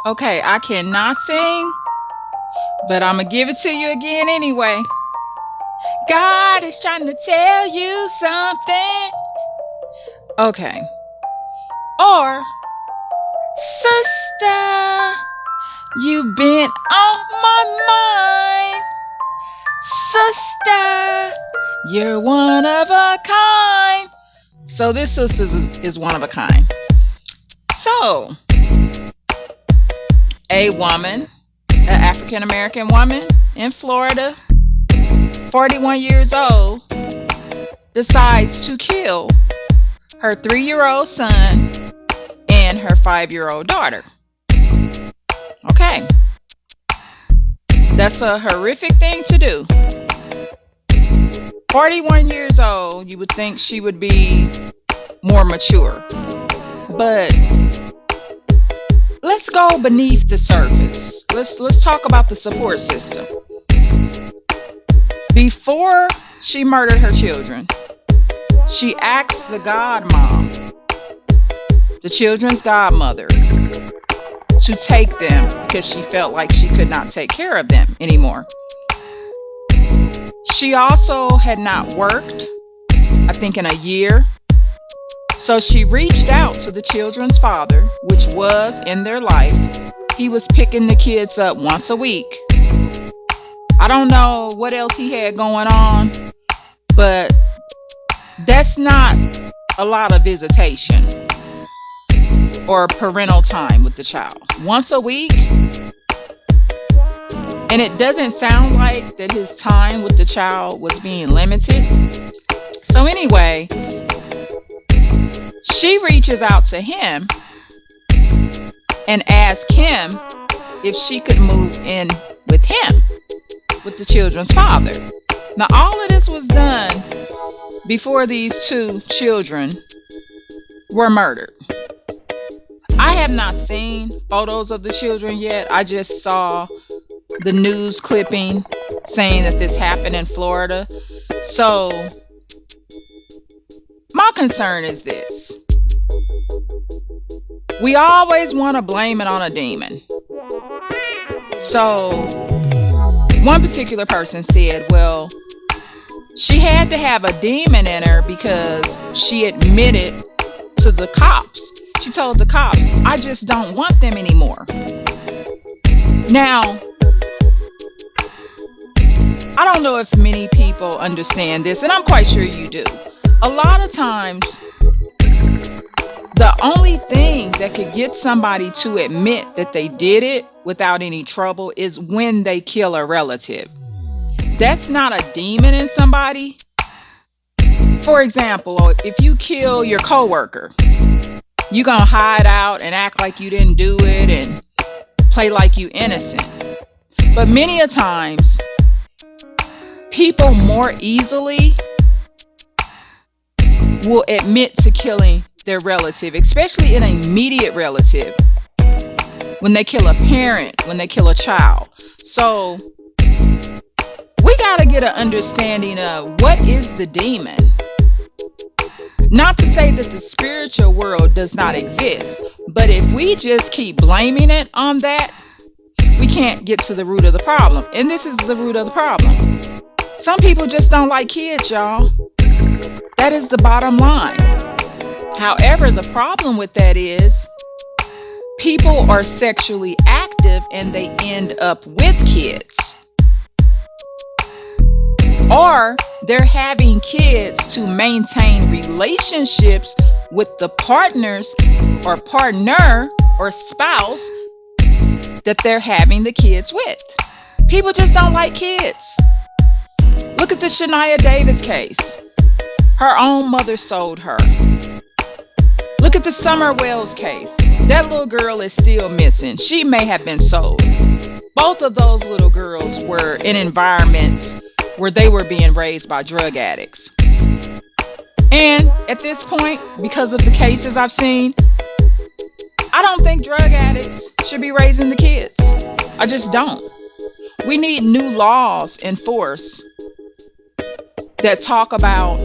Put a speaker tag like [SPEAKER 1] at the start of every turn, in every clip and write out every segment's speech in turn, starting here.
[SPEAKER 1] Okay, I cannot sing, but I'm gonna give it to you again anyway. God is trying to tell you something. Okay. Or, sister, you've been on my mind. Sister, you're one of a kind. So this sister is one of a kind. So, a woman, an African American woman in Florida, 41 years old, decides to kill her 3-year-old son and her 5-year-old daughter. Okay. That's a horrific thing to do. 41 years old, you would think she would be more mature. But let's go beneath the surface. Let's talk about the support system. Before she murdered her children, she asked the godmom, the children's godmother, to take them because she felt like she could not take care of them anymore. She also had not worked, I think, in a year. So she reached out to the children's father, which was in their life. He was picking the kids up once a week. I don't know what else he had going on, but that's not a lot of visitation or parental time with the child. Once a week. And it doesn't sound like that his time with the child was being limited. So anyway, she reaches out to him and asks him if she could move in with him, with the children's father. Now, all of this was done before these two children were murdered. I have not seen photos of the children yet. I just saw the news clipping saying that this happened in Florida. So my concern is this. We always want to blame it on a demon. So one particular person said, well, she had to have a demon in her because she admitted to the cops. She told the cops, I just don't want them anymore. Now, I don't know if many people understand this, and I'm quite sure you do. A lot of times, the only thing that could get somebody to admit that they did it without any trouble is when they kill a relative. That's not a demon in somebody. For example, if you kill your coworker, you're going to hide out and act like you didn't do it and play like you innocent. But many a times, people more easily will admit to killing their relative, especially an immediate relative, when they kill a parent, when they kill a child. So we got to get an understanding of what is the demon. Not to say that the spiritual world does not exist, but if we just keep blaming it on that, we can't get to the root of the problem. And this is the root of the problem. Some people just don't like kids, y'all. That is the bottom line. However, the problem with that is people are sexually active and they end up with kids. Or they're having kids to maintain relationships with the partners or partner or spouse that they're having the kids with. People just don't like kids. Look at the Shania Davis case. Her own mother sold her. Look at the Summer Wells case. That little girl is still missing. She may have been sold. Both of those little girls were in environments where they were being raised by drug addicts. And at this point, because of the cases I've seen, I don't think drug addicts should be raising the kids. I just don't. We need new laws in force that talk about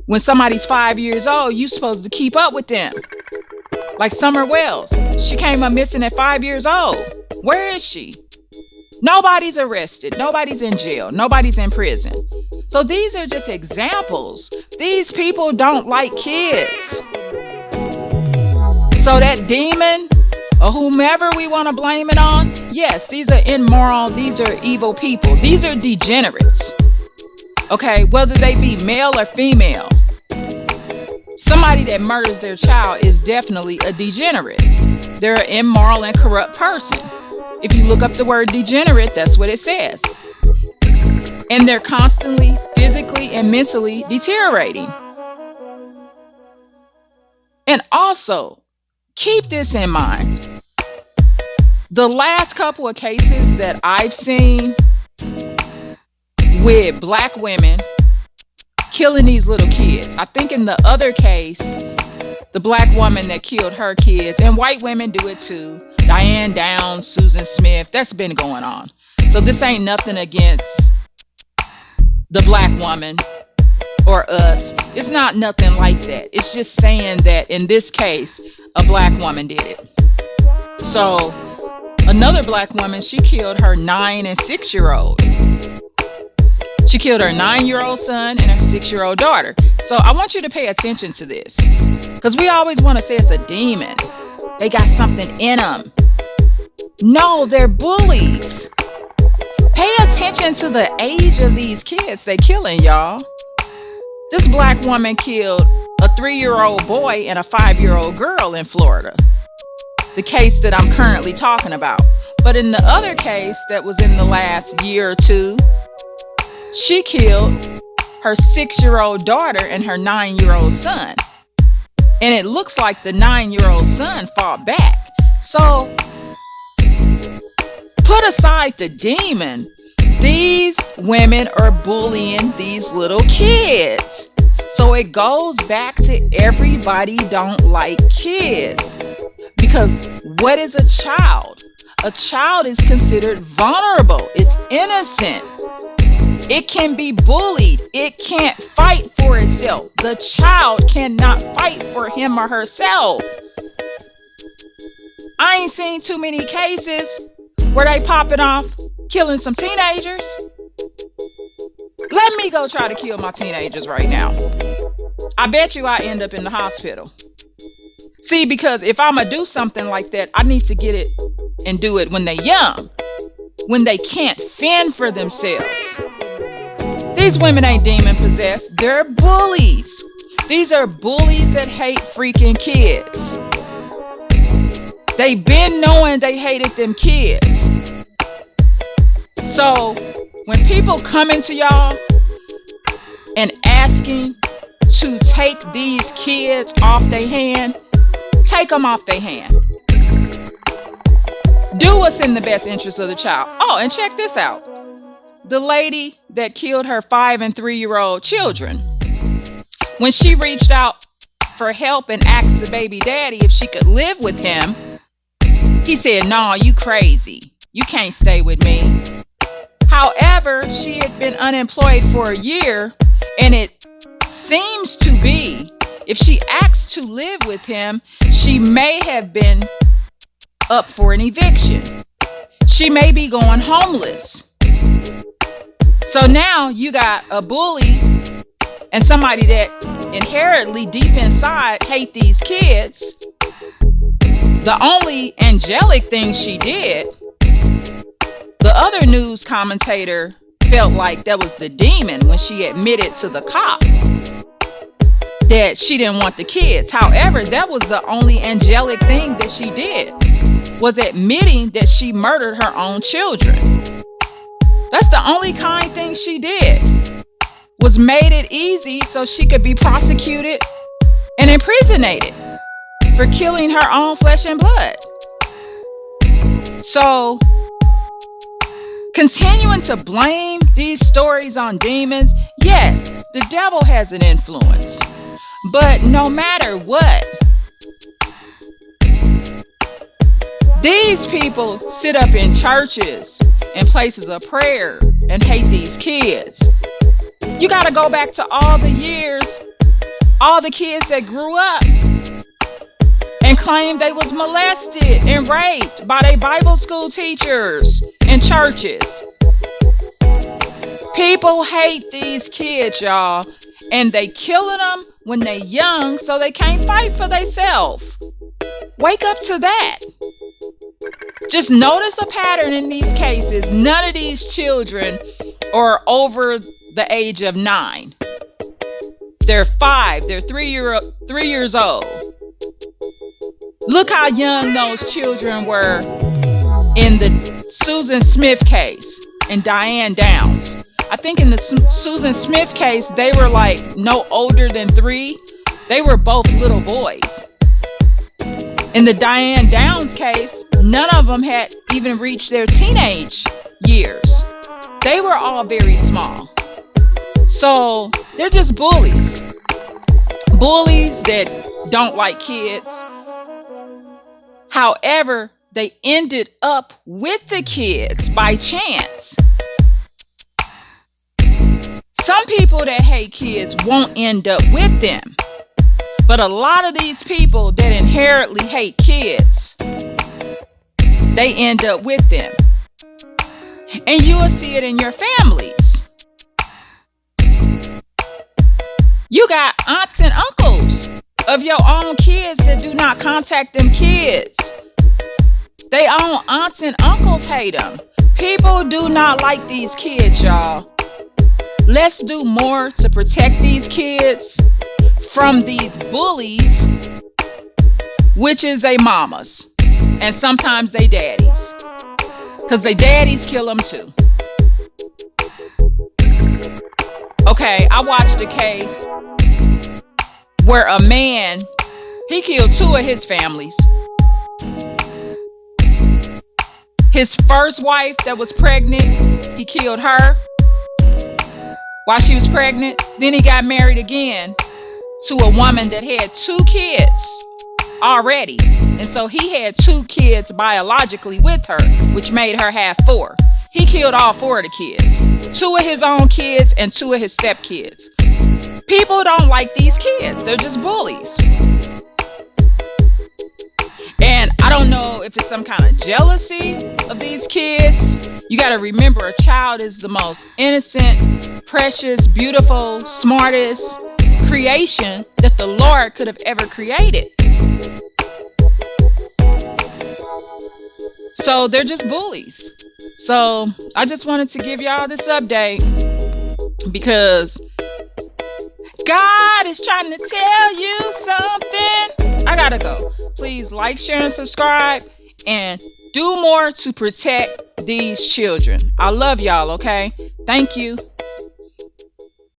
[SPEAKER 1] when somebody's 5 years old, you're supposed to keep up with them. Like Summer Wells, she came up missing at 5 years old. Where is she? Nobody's arrested. Nobody's in jail. Nobody's in prison. So these are just examples. These people don't like kids. So that demon or whomever we want to blame it on, yes, these are immoral. These are evil people. These are degenerates. Okay, whether they be male or female. Somebody that murders their child is definitely a degenerate. They're an immoral and corrupt person. If you look up the word degenerate, that's what it says. And they're constantly, physically, and mentally deteriorating. And also, keep this in mind. The last couple of cases that I've seen with Black women killing these little kids. I think in the other case, the Black woman that killed her kids, and white women do it too. Diane Downs, Susan Smith, that's been going on. So this ain't nothing against the Black woman or us. It's not nothing like that. It's just saying that in this case, a Black woman did it. So another Black woman, she killed her 9 and 6-year-old. She killed her 9-year-old son and her 6-year-old daughter. So I want you to pay attention to this, because we always want to say it's a demon. They got something in them. No, they're bullies. Pay attention to the age of these kids they killing, y'all. This Black woman killed a 3-year-old boy and a 5-year-old girl in Florida. The case that I'm currently talking about. But in the other case that was in the last year or two, she killed her 6-year-old daughter and her 9-year-old son. And it looks like the 9-year-old son fought back. So put aside the demon. These women are bullying these little kids. So it goes back to everybody don't like kids. Because what is a child? A child is considered vulnerable. It's innocent. It can be bullied. It can't fight for itself. The child cannot fight for him or herself. I ain't seen too many cases where they popping off, killing some teenagers. Let me go try to kill my teenagers right now. I bet you I end up in the hospital. See, because if I'm gonna do something like that, I need to get it and do it when they're young, when they can't fend for themselves. These women ain't demon possessed. They're bullies. These are bullies that hate freaking kids. They been knowing they hated them kids. So when people come into y'all and asking to take these kids off their hand, take them off their hand. Do what's in the best interest of the child. Oh, and check this out. The lady that killed her 5 and 3-year-old children, when she reached out for help and asked the baby daddy if she could live with him, he said, "No, you crazy. You can't stay with me." However, she had been unemployed for a year, and it seems to be, if she asked to live with him, she may have been up for an eviction. She may be going homeless. So now you got a bully and somebody that inherently deep inside hate these kids. The only angelic thing she did, the other news commentator felt like that was the demon when she admitted to the cop that she didn't want the kids. However, that was the only angelic thing that she did, was admitting that she murdered her own children. That's the only kind thing she did, was made it easy so she could be prosecuted and imprisonated for killing her own flesh and blood. So continuing to blame these stories on demons, yes, the devil has an influence, but no matter what, these people sit up in churches and places of prayer and hate these kids. You got to go back to all the years, all the kids that grew up and claimed they was molested and raped by their Bible school teachers and churches. People hate these kids, y'all, and they killing them when they young so they can't fight for themselves. Wake up to that. Just notice a pattern in these cases. None of these children are over the age of 9. They're 5. They're 3 years old. Look how young those children were in the Susan Smith case and Diane Downs. I think in the Susan Smith case, they were like no older than 3. They were both little boys. In the Diane Downs case, none of them had even reached their teenage years. They were all very small. So they're just bullies. Bullies that don't like kids. However, they ended up with the kids by chance. Some people that hate kids won't end up with them. But a lot of these people that inherently hate kids, they end up with them. And you will see it in your families. You got aunts and uncles of your own kids that do not contact them kids. They own aunts and uncles hate them. People do not like these kids, y'all. Let's do more to protect these kids from these bullies, which is they mamas and sometimes they daddies, because they daddies kill them too. Okay, I watched a case where a man, he killed 2 of his families. His first wife that was pregnant, he killed her while she was pregnant. Then he got married again to a woman that had 2 kids already. And so he had 2 kids biologically with her, which made her have 4. He killed all 4 of the kids. 2 of his own kids and 2 of his stepkids. People don't like these kids. They're just bullies. And I don't know if it's some kind of jealousy of these kids. You got to remember, a child is the most innocent, precious, beautiful, smartest creation that the Lord could have ever created. So they're just bullies. So I just wanted to give y'all this update because God is trying to tell you something. I gotta go. Please like, share, and subscribe, and do more to protect these children. I love y'all, okay? Thank you.